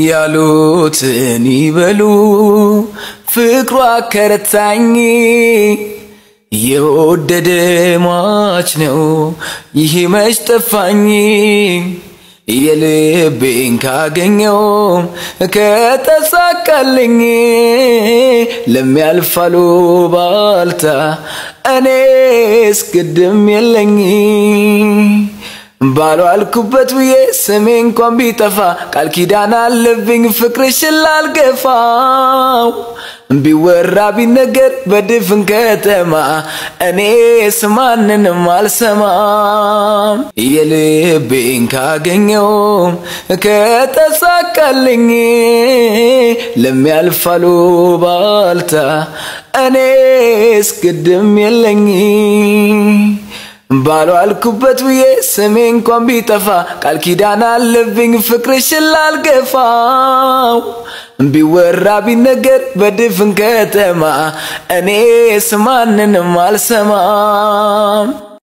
ያሉትን ይበሉ ፍቅሯ ከረታኝ የወደደ ሟች ነው ይሄ መች ጠፋኝ የልቤን ካገኘው ከተሳካልኝ ለሚያልፋሉ ባልታ እኔስ ግድም የለኝ ባሉ አልኩበት ብዬ ስሜ እንኳን ቢጠፋ ቃል ኪዳን አለብኝ ፍቅርሽን ላልገፋው ቢወራ ቢነገር በድፍን ከተማ እኔስ ማንንም አልሰማም የልቤን ካገኘው ከተሳካልኝ ለሚያልፋሉ ባልታ እኔስ ግድም የለኝ ባሉ አልኩበት ብዬ ስሜ እንኳን ቢጠፋ ቃል ኪዳን አለብኝ ፍቅርሽን ላልገፋው ቢወራ ቢነገር በድፍን ከተማ እኔስ ማንንም አልሰማም